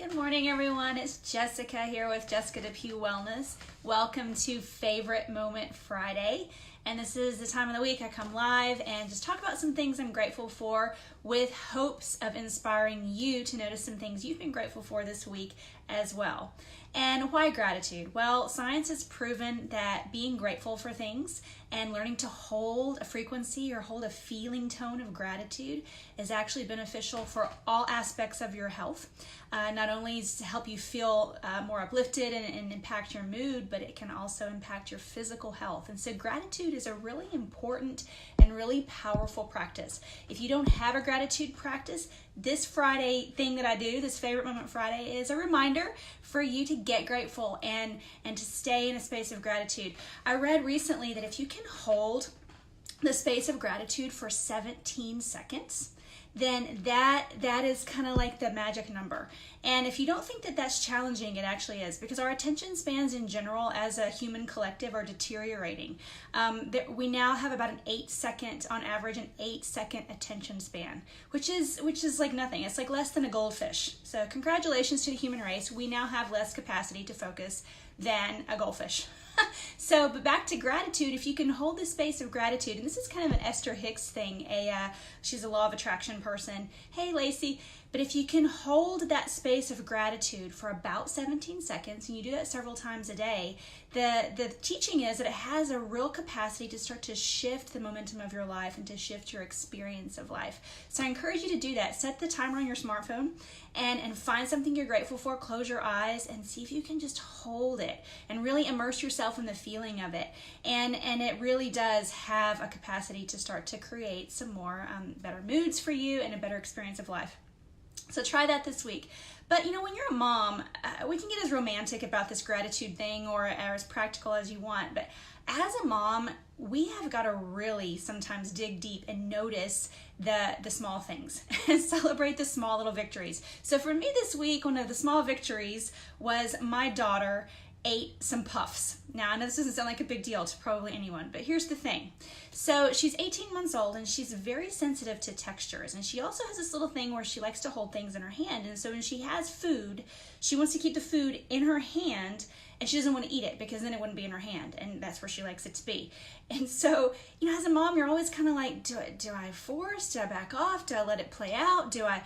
Good morning, everyone. It's Jessica here with Jessica DePew Wellness. Welcome to Favorite Moment Friday. And this is the time of the week I come live and just talk about some things I'm grateful for with hopes of inspiring you to notice some things you've been grateful for this week as well. And why gratitude? Well, science has proven that being grateful for things and learning to hold a frequency or hold a feeling tone of gratitude is actually beneficial for all aspects of your health. Not only to help you feel more uplifted and impact your mood, but it can also impact your physical health. And so gratitude is a really important and really powerful practice. If you don't have a gratitude practice, this Friday thing that I do, this Favorite Moment Friday, is a reminder for you to get grateful and to stay in a space of gratitude. I read recently that if you can hold the space of gratitude for 17 seconds, then that is kind of like the magic number. And if you don't think that that's challenging, it actually is, because our attention spans in general as a human collective are deteriorating. We now have about on average an 8-second attention span, which is like nothing. It's like less than a goldfish. So congratulations to the human race. We now have less capacity to focus than a goldfish. But back to gratitude, if you can hold the space of gratitude, and this is kind of an Esther Hicks thing, she's a law of attraction person. Hey, Lacey. But if you can hold that space of gratitude for about 17 seconds, and you do that several times a day, the teaching is that it has a real capacity to start to shift the momentum of your life and to shift your experience of life. So I encourage you to do that. Set the timer on your smartphone and find something you're grateful for. Close your eyes and see if you can just hold it and really immerse yourself in the feeling of it. And it really does have a capacity to start to create some more better moods for you and a better experience of life. So try that this week. But when you're a mom, we can get as romantic about this gratitude thing or as practical as you want. But as a mom, we have got to really sometimes dig deep and notice the small things and celebrate the small little victories. So for me this week, one of the small victories was my daughter ate some puffs. Now, I know this doesn't sound like a big deal to probably anyone, but here's the thing. So she's 18 months old and she's very sensitive to textures. And she also has this little thing where she likes to hold things in her hand. And so when she has food, she wants to keep the food in her hand and she doesn't want to eat it because then it wouldn't be in her hand. And that's where she likes it to be. And so, as a mom, you're always kind of like, do I force? Do I back off? Do I let it play out? Do I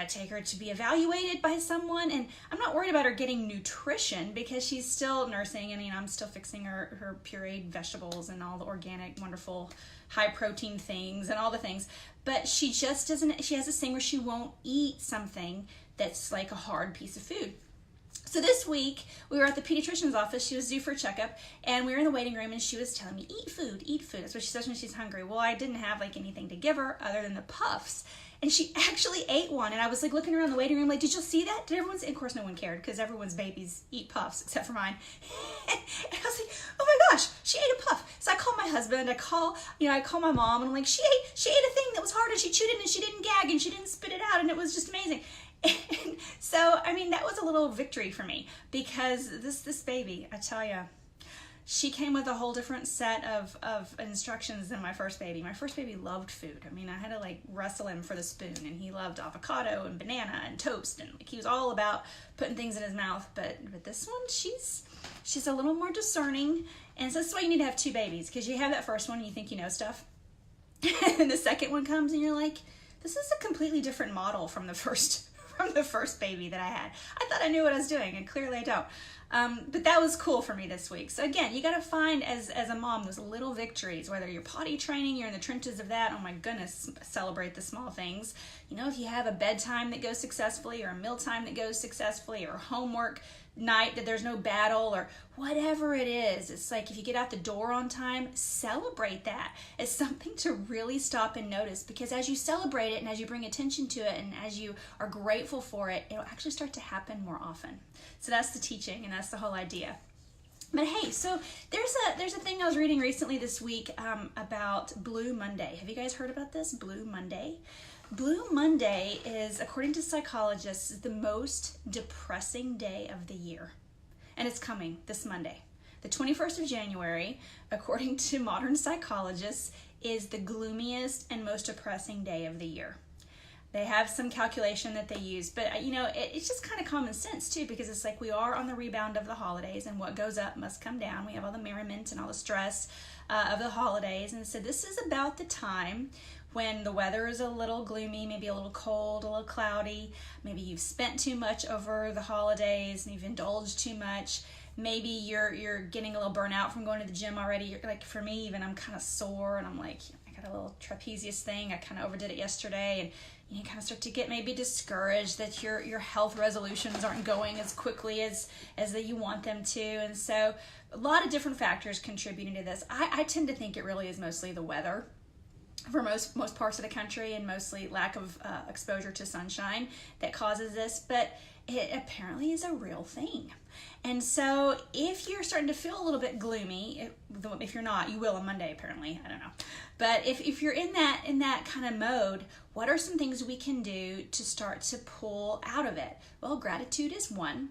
take her to be evaluated by someone? And I'm not worried about her getting nutrition because she's still nursing and, I'm still fixing her pureed vegetables and all the organic, wonderful, high protein things and all the things. But she just doesn't, she has this thing where she won't eat something that's like a hard piece of food. So this week, we were at the pediatrician's office. She was due for a checkup, and we were in the waiting room, and she was telling me, eat food, eat food. That's what she says when she's hungry. Well, I didn't have anything to give her other than the puffs, and she actually ate one, and I was looking around the waiting room did you see that? Did everyone see? Of course, no one cared, because everyone's babies eat puffs, except for mine. And I was like, oh my gosh, she ate a puff. So I called my husband, I call my mom, and I'm like, she ate a thing that was hard, and she chewed it, and she didn't gag, and she didn't spit it out, and it was just amazing. And so, that was a little victory for me because this baby, I tell you, she came with a whole different set of instructions than my first baby. My first baby loved food. I had to wrestle him for the spoon, and he loved avocado and banana and toast, and he was all about putting things in his mouth. But this one, she's a little more discerning, and so that's why you need to have two babies, because you have that first one and you think you know stuff, and the second one comes and you're like, this is a completely different model from the first baby that I had. I thought I knew what I was doing, and clearly I don't. But that was cool for me this week. So again, you got to find as a mom those little victories, whether you're potty training, you're in the trenches of that. Oh my goodness, celebrate the small things. If you have a bedtime that goes successfully, or a mealtime that goes successfully, or homework night that there's no battle, or whatever it is, it's like if you get out the door on time, celebrate that. It's something to really stop and notice, because as you celebrate it and as you bring attention to it and as you are grateful for it, it'll actually start to happen more often. So that's the teaching, and that's the whole idea. But hey, so there's a thing I was reading recently this week about Blue Monday. Have you guys heard about this? Blue Monday? Blue Monday is, according to psychologists, the most depressing day of the year. And it's coming this Monday. The 21st of January, according to modern psychologists, is the gloomiest and most depressing day of the year. They have some calculation that they use, but it's just kind of common sense too, because it's like we are on the rebound of the holidays, and what goes up must come down. We have all the merriment and all the stress of the holidays, and so this is about the time when the weather is a little gloomy, maybe a little cold, a little cloudy. Maybe you've spent too much over the holidays and you've indulged too much. Maybe you're getting a little burnout from going to the gym already. You're like, for me even, I'm kind of sore, and I'm like, I got a little trapezius thing. I kind of overdid it yesterday, and you kind of start to get maybe discouraged that your health resolutions aren't going as quickly as that you want them to. And so a lot of different factors contributing to this. I tend to think it really is mostly the weather for most parts of the country, and mostly lack of exposure to sunshine that causes this, but it apparently is a real thing. And so if you're starting to feel a little bit gloomy, if you're not, you will on Monday apparently, I don't know. But if you're in that kind of mode, what are some things we can do to start to pull out of it? Well, gratitude is one.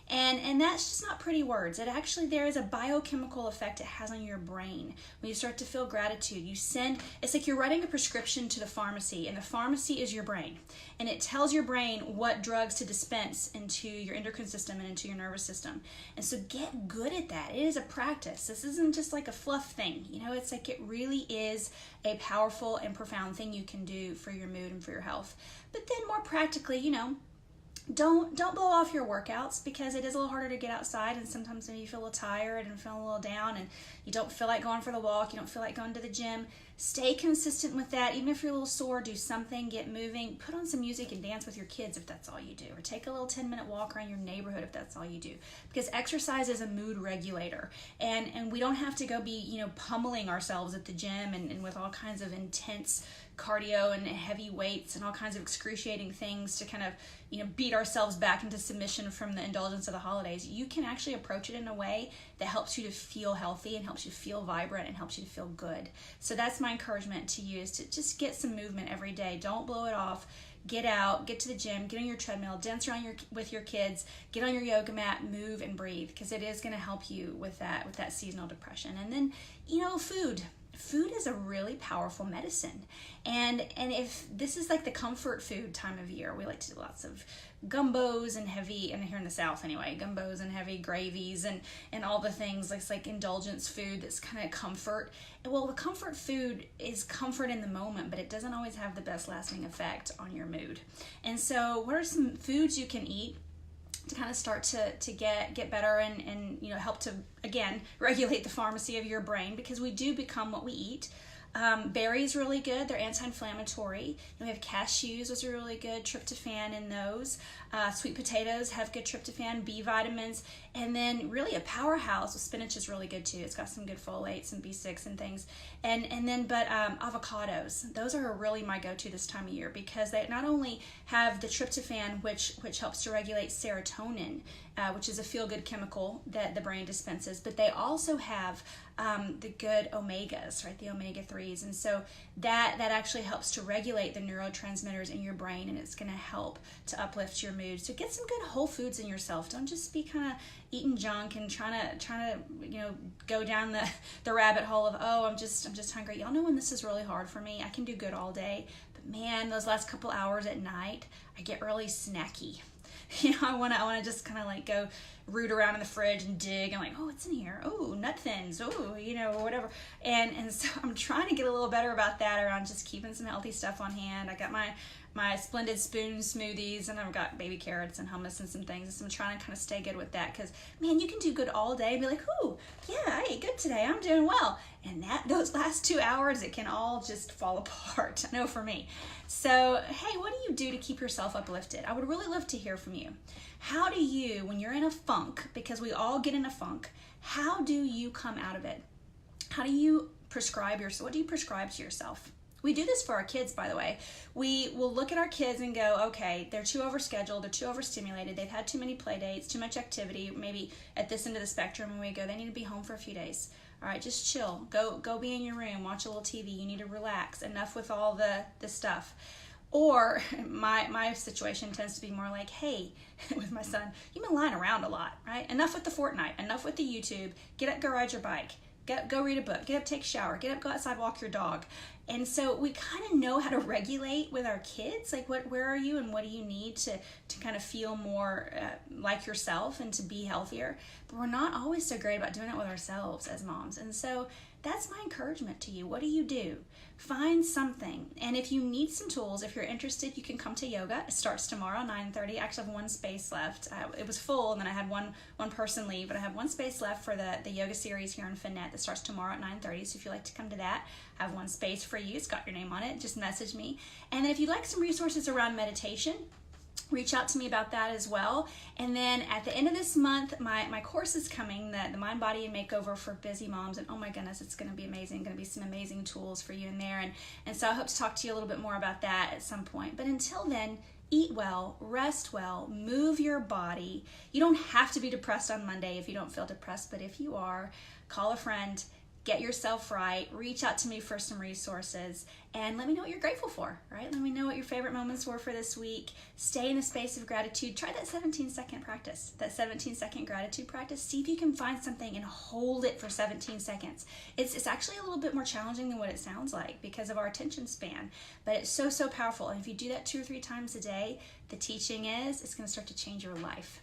And that's just not pretty words. There is a biochemical effect it has on your brain. When you start to feel gratitude, it's like you're writing a prescription to the pharmacy, and the pharmacy is your brain. And it tells your brain what drugs to dispense into your endocrine system and into your nervous system. And so get good at that. It is a practice. This isn't just like a fluff thing. It's like it really is a powerful and profound thing you can do for your mood and for your health. But then more practically, don't blow off your workouts, because it is a little harder to get outside, and sometimes maybe you feel a little tired and feel a little down, and you don't feel like going for the walk, you don't feel like going to the gym. Stay consistent with that. Even if you're a little sore, do something, get moving, put on some music and dance with your kids if that's all you do, or take a little 10-minute walk around your neighborhood if that's all you do, because exercise is a mood regulator, and we don't have to go be pummeling ourselves at the gym and with all kinds of intense cardio and heavy weights and all kinds of excruciating things to kind of beat ourselves back into submission from the indulgence of the holidays. You can actually approach it in a way that helps you to feel healthy and helps you feel vibrant and helps you to feel good. So that's my encouragement to you, is to just get some movement every day. Don't blow it off. Get out, get to the gym, get on your treadmill, dance around with your kids, get on your yoga mat, move and breathe, because it is going to help you with that seasonal depression. And then food is a really powerful medicine, and if this is like the comfort food time of year, we like to do lots of gumbos and heavy, and here in the South anyway, gumbos and heavy gravies and all the things. It's like indulgence food that's kind of comfort. Well, the comfort food is comfort in the moment, but it doesn't always have the best lasting effect on your mood. And so what are some foods you can eat to kind of start to get better and help to, again, regulate the pharmacy of your brain, because we do become what we eat. Berries really good. They're anti-inflammatory. We have cashews, those are really good. Tryptophan in those. Sweet potatoes have good tryptophan, B vitamins, and then really a powerhouse. Spinach is really good too. It's got some good folates and B6 and things. But avocados, those are really my go-to this time of year, because they not only have the tryptophan, which helps to regulate serotonin, which is a feel-good chemical that the brain dispenses, but they also have the good omegas, right? The omega-3s. And so that actually helps to regulate the neurotransmitters in your brain, and it's going to help to uplift your mood. So get some good whole foods in yourself. Don't just be kind of eating junk and trying to go down the rabbit hole of, I'm just hungry. Y'all know when this is really hard for me, I can do good all day, but man, those last couple hours at night, I get really snacky. I want to just kind of like go root around in the fridge and dig. I'm like, what's in here? Oh, nut thins. Oh, whatever. And so I'm trying to get a little better about that, around just keeping some healthy stuff on hand. I got my Splendid Spoon smoothies, and I've got baby carrots and hummus and some things. So I'm trying to kind of stay good with that, because man, you can do good all day and be like, yeah, I ate good today, I'm doing well. And those last 2 hours, it can all just fall apart. I know for me. So, hey, what do you do to keep yourself uplifted? I would really love to hear from you. How do you, when you're in a funk, because we all get in a funk, how do you come out of it? How do you prescribe yourself? What do you prescribe to yourself? We do this for our kids, by the way. We will look at our kids and go, okay, they're too overscheduled, they're too overstimulated, they've had too many play dates, too much activity, maybe at this end of the spectrum, and we go, they need to be home for a few days. All right, just chill. Go be in your room, watch a little TV. You need to relax. Enough with all the stuff. Or my situation tends to be more like, hey, with my son, you've been lying around a lot, right? Enough with the Fortnite, enough with the YouTube. Get up, go ride your bike. go read a book, get up, take a shower, get up, go outside, walk your dog. And so we kind of know how to regulate with our kids, like where are you and what do you need to kind of feel more like yourself and to be healthier. But we're not always so great about doing it with ourselves as moms. And so that's my encouragement to you. What do you do? Find something. And if you need some tools, if you're interested, you can come to yoga. It starts tomorrow, 9:30. I actually have one space left. It was full, and then I had one person leave, but I have one space left for the yoga series here in Finette that starts tomorrow at 9:30. So if you'd like to come to that, I have one space for you. It's got your name on it. Just message me. And then if you'd like some resources around meditation, reach out to me about that as well. And then at the end of this month, my course is coming, the Mind, Body, and Makeover for Busy Moms. And oh my goodness, it's going to be amazing. Going to be some amazing tools for you in there. And so I hope to talk to you a little bit more about that at some point. But until then, eat well, rest well, move your body. You don't have to be depressed on Monday if you don't feel depressed. But if you are, call a friend. Get yourself right, reach out to me for some resources, and let me know what you're grateful for, right? Let me know what your favorite moments were for this week. Stay in a space of gratitude. Try that 17-second practice, that 17-second gratitude practice. See if you can find something and hold it for 17 seconds. It's actually a little bit more challenging than what it sounds like because of our attention span, but it's so powerful. And if you do that 2 or 3 times a day, the teaching is it's going to start to change your life.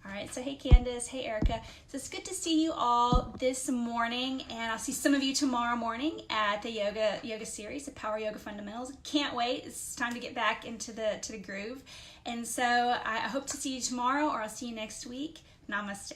All right, so hey Candace, hey Erica. So it's good to see you all this morning, and I'll see some of you tomorrow morning at the yoga series, the Power Yoga Fundamentals. Can't wait. It's time to get back into the groove. And so I hope to see you tomorrow, or I'll see you next week. Namaste.